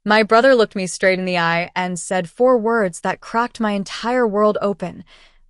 My brother looked me straight in the eye and said four words that cracked my entire world open.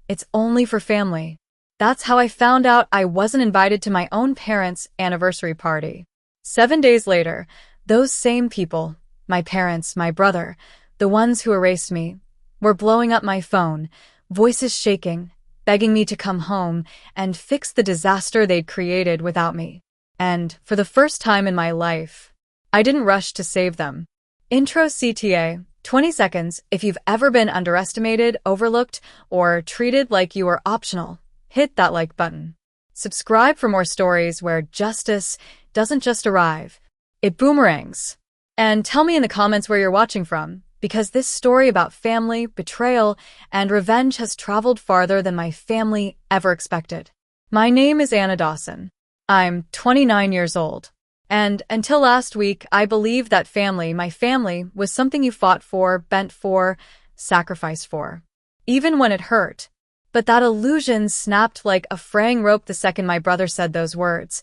It's only for family. That's how I found out I wasn't invited to my own parents' anniversary party. 7 days later, those same people, my parents, my brother, the ones who erased me, were blowing up my phone, voices shaking, begging me to come home and fix the disaster they'd created without me. And, for the first time in my life, I didn't rush to save them. Intro CTA, 20 seconds. If you've ever been underestimated, overlooked, or treated like you were optional, hit that like button. Subscribe for more stories where justice doesn't just arrive, it boomerangs. And tell me in the comments where you're watching from, because this story about family, betrayal, and revenge has traveled farther than my family ever expected. My name is Anna Dawson. I'm 29 years old. And until last week, I believed that my family, was something you fought for, bent for, sacrificed for. Even when it hurt. But that illusion snapped like a fraying rope the second my brother said those words.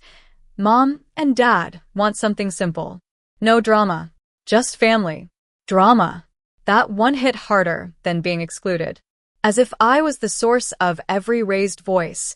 Mom and Dad want something simple. No drama. Just family. Drama. That one hit harder than being excluded. As if I was the source of every raised voice,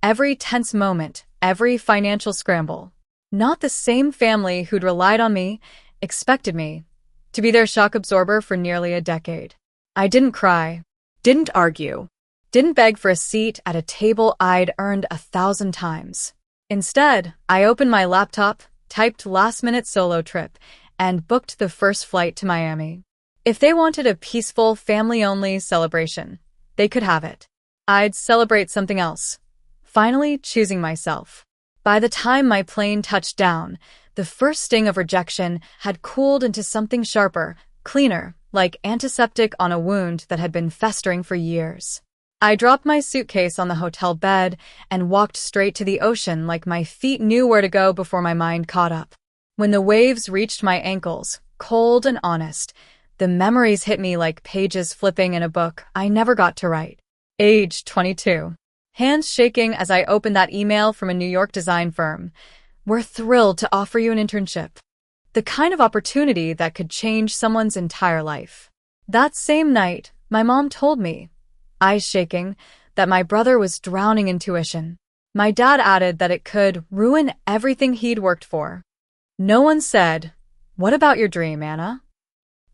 every tense moment, every financial scramble. Not the same family who'd relied on me, expected me, to be their shock absorber for nearly a decade. I didn't cry, didn't argue, didn't beg for a seat at a table I'd earned 1,000 times. Instead, I opened my laptop, typed last-minute solo trip, and booked the first flight to Miami. If they wanted a peaceful, family-only celebration, they could have it. I'd celebrate something else, finally choosing myself. By the time my plane touched down, the first sting of rejection had cooled into something sharper, cleaner, like antiseptic on a wound that had been festering for years. I dropped my suitcase on the hotel bed and walked straight to the ocean like my feet knew where to go before my mind caught up. When the waves reached my ankles, cold and honest, the memories hit me like pages flipping in a book I never got to write. Age 22. Hands shaking as I opened that email from a New York design firm. We're thrilled to offer you an internship. The kind of opportunity that could change someone's entire life. That same night, my mom told me, eyes shaking, that my brother was drowning in tuition. My dad added that it could ruin everything he'd worked for. No one said, "What about your dream, Anna?"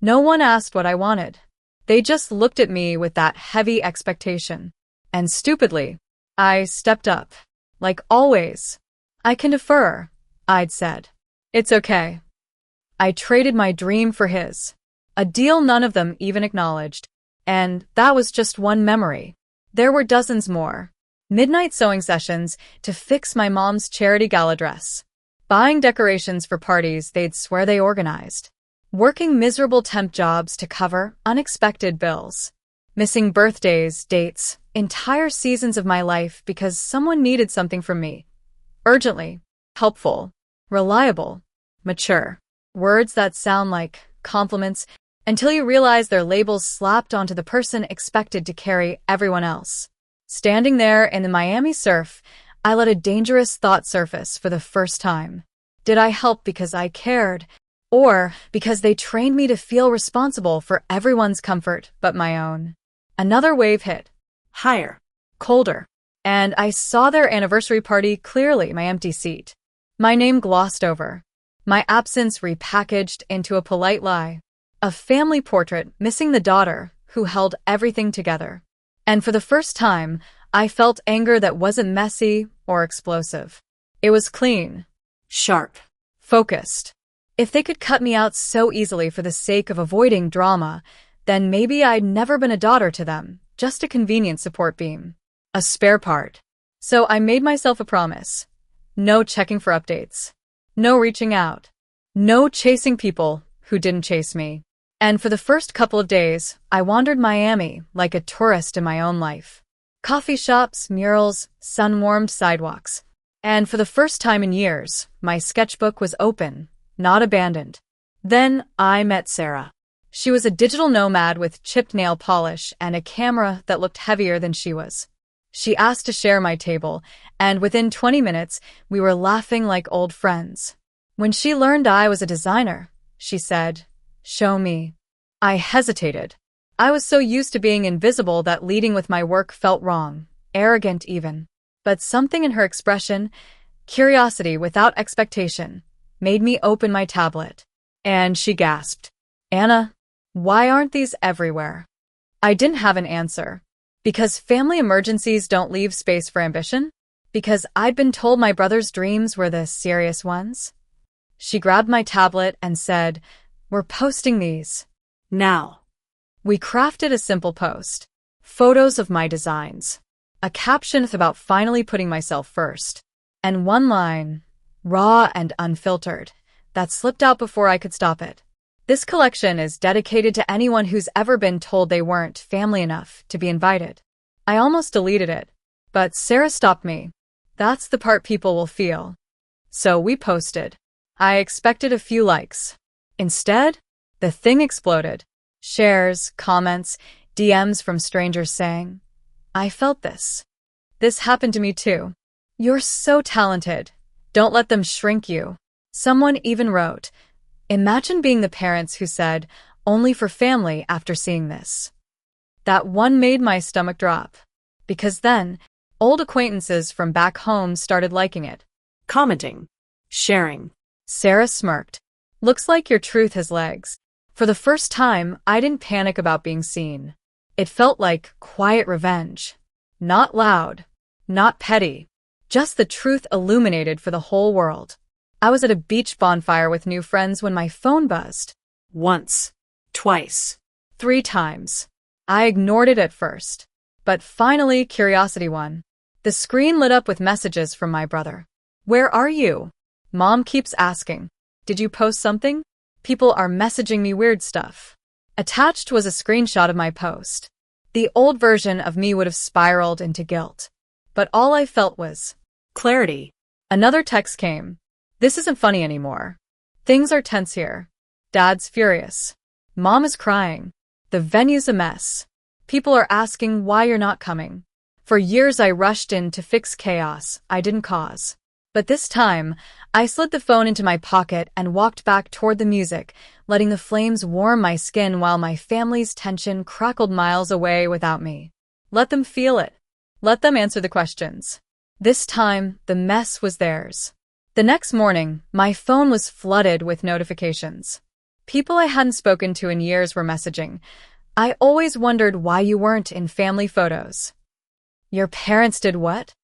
No one asked what I wanted. They just looked at me with that heavy expectation. And stupidly, I stepped up. Like always. "I can defer," I'd said. "It's okay." I traded my dream for his. A deal none of them even acknowledged. And that was just one memory. There were dozens more. Midnight sewing sessions to fix my mom's charity gala dress. Buying decorations for parties they'd swear they organized. Working miserable temp jobs to cover unexpected bills. Missing birthdays, dates, entire seasons of my life because someone needed something from me. Urgently, helpful, reliable, mature. Words that sound like compliments until you realize they're labels slapped onto the person expected to carry everyone else. Standing there in the Miami surf, I let a dangerous thought surface for the first time. Did I help because I cared, or because they trained me to feel responsible for everyone's comfort but my own? Another wave hit. Higher. Colder. And I saw their anniversary party clearly, my empty seat. My name glossed over. My absence repackaged into a polite lie. A family portrait missing the daughter who held everything together. And for the first time, I felt anger that wasn't messy or explosive. It was clean. Sharp. Focused. If they could cut me out so easily for the sake of avoiding drama, then maybe I'd never been a daughter to them, just a convenient support beam. A spare part. So I made myself a promise. No checking for updates. No reaching out. No chasing people who didn't chase me. And for the first couple of days, I wandered Miami like a tourist in my own life. Coffee shops, murals, sun-warmed sidewalks. And for the first time in years, my sketchbook was open, not abandoned. Then I met Sarah. She was a digital nomad with chipped nail polish and a camera that looked heavier than she was. She asked to share my table, and within 20 minutes, we were laughing like old friends. When she learned I was a designer, she said, Show me. I hesitated. I was so used to being invisible that leading with my work felt wrong, arrogant even. But something in her expression, curiosity without expectation, made me open my tablet. And she gasped, "Anna, why aren't these everywhere?" I didn't have an answer. Because family emergencies don't leave space for ambition? Because I'd been told my brother's dreams were the serious ones? She grabbed my tablet and said, "We're posting these. Now." We crafted a simple post. Photos of my designs. A caption about finally putting myself first. And one line, raw and unfiltered, that slipped out before I could stop it. This collection is dedicated to anyone who's ever been told they weren't family enough to be invited. I almost deleted it, but Sarah stopped me. That's the part people will feel. So we posted. I expected a few likes. Instead, the thing exploded. Shares, comments, DMs from strangers saying, "I felt this. This happened to me too. You're so talented. Don't let them shrink you." Someone even wrote, "Imagine being the parents who said, 'only for family' after seeing this." That one made my stomach drop. Because then, old acquaintances from back home started liking it. Commenting. Sharing. Sarah smirked. "Looks like your truth has legs." For the first time, I didn't panic about being seen. It felt like quiet revenge. Not loud. Not petty. Just the truth illuminated for the whole world. I was at a beach bonfire with new friends when my phone buzzed. Once. Twice. 3 times. I ignored it at first. But finally, curiosity won. The screen lit up with messages from my brother. "Where are you? Mom keeps asking. Did you post something? People are messaging me weird stuff." Attached was a screenshot of my post. The old version of me would have spiraled into guilt. But all I felt was clarity. Another text came. "This isn't funny anymore. Things are tense here. Dad's furious. Mom is crying. The venue's a mess. People are asking why you're not coming." For years I rushed in to fix chaos I didn't cause. But this time, I slid the phone into my pocket and walked back toward the music, letting the flames warm my skin while my family's tension crackled miles away without me. Let them feel it. Let them answer the questions. This time, the mess was theirs. The next morning, my phone was flooded with notifications. People I hadn't spoken to in years were messaging. "I always wondered why you weren't in family photos." "Your parents did what?"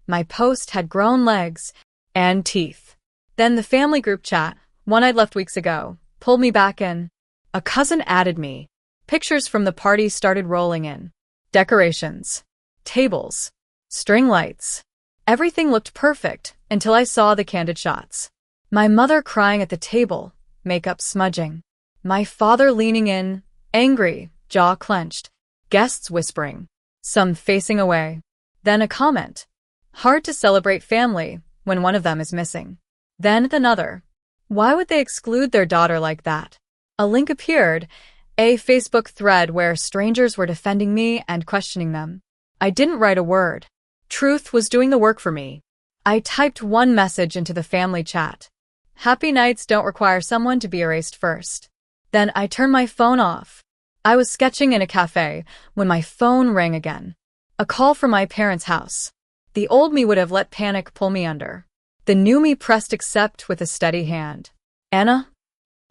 My post had grown legs and teeth. Then the family group chat, one I'd left weeks ago, pulled me back in. A cousin added me. Pictures from the party started rolling in. Decorations. Tables. String lights. Everything looked perfect until I saw the candid shots. My mother crying at the table, makeup smudging. My father leaning in, angry, jaw clenched. Guests whispering. Some facing away. Then a comment. "Hard to celebrate family when one of them is missing." Then another. "Why would they exclude their daughter like that?" A link appeared, a Facebook thread where strangers were defending me and questioning them. I didn't write a word. Truth was doing the work for me. I typed one message into the family chat. "Happy nights don't require someone to be erased first." Then I turned my phone off. I was sketching in a cafe when my phone rang again. A call from my parents' house. The old me would have let panic pull me under. The new me pressed accept with a steady hand. "Anna?"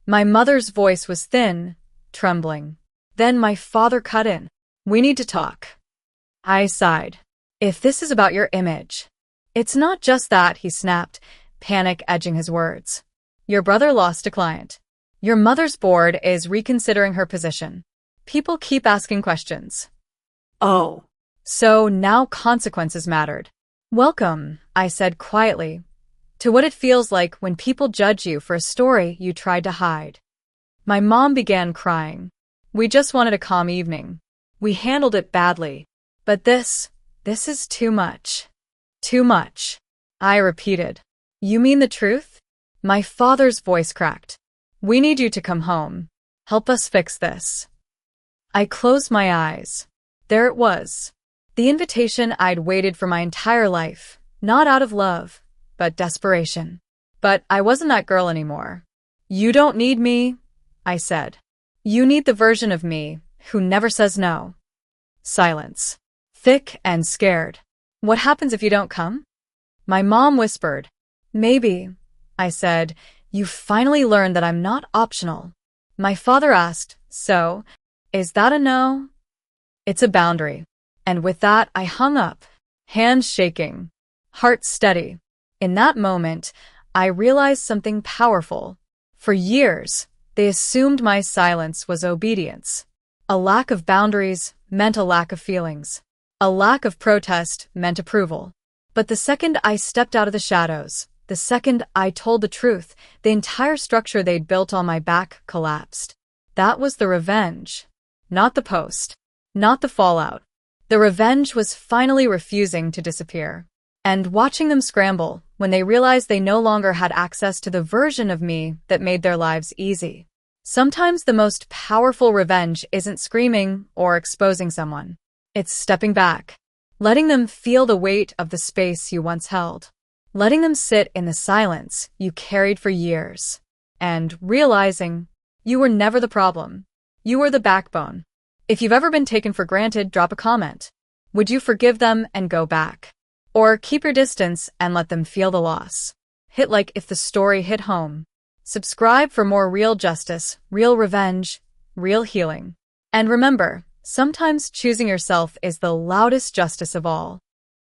My mother's voice was thin, trembling. Then my father cut in. "We need to talk." I sighed. "If this is about your image." "It's not just that," he snapped, panic edging his words. "Your brother lost a client. Your mother's board is reconsidering her position. People keep asking questions." "Oh." So now consequences mattered. "Welcome," I said quietly, "to what it feels like when people judge you for a story you tried to hide." My mom began crying. "We just wanted a calm evening. We handled it badly. But this is too much." "Too much," I repeated. "You mean the truth?" My father's voice cracked. "We need you to come home. Help us fix this." I closed my eyes. There it was. The invitation I'd waited for my entire life, not out of love, but desperation. But I wasn't that girl anymore. "You don't need me," I said. You need the version of me who never says no. Silence. Thick and scared. What happens if you don't come? My mom whispered. Maybe. I said, you finally learned that I'm not optional. My father asked, so, is that a no? It's a boundary. And with that, I hung up, hands shaking, heart steady. In that moment, I realized something powerful. For years, they assumed my silence was obedience. A lack of boundaries meant a lack of feelings. A lack of protest meant approval. But the second I stepped out of the shadows, the second I told the truth, the entire structure they'd built on my back collapsed. That was the revenge. Not the post. Not the fallout. The revenge was finally refusing to disappear. And watching them scramble when they realized they no longer had access to the version of me that made their lives easy. Sometimes the most powerful revenge isn't screaming or exposing someone. It's stepping back, letting them feel the weight of the space you once held, letting them sit in the silence you carried for years, and realizing you were never the problem. You were the backbone. If you've ever been taken for granted, drop a comment. Would you forgive them and go back? Or keep your distance and let them feel the loss? Hit like if the story hit home. Subscribe for more real justice, real revenge, real healing. And remember, sometimes choosing yourself is the loudest justice of all.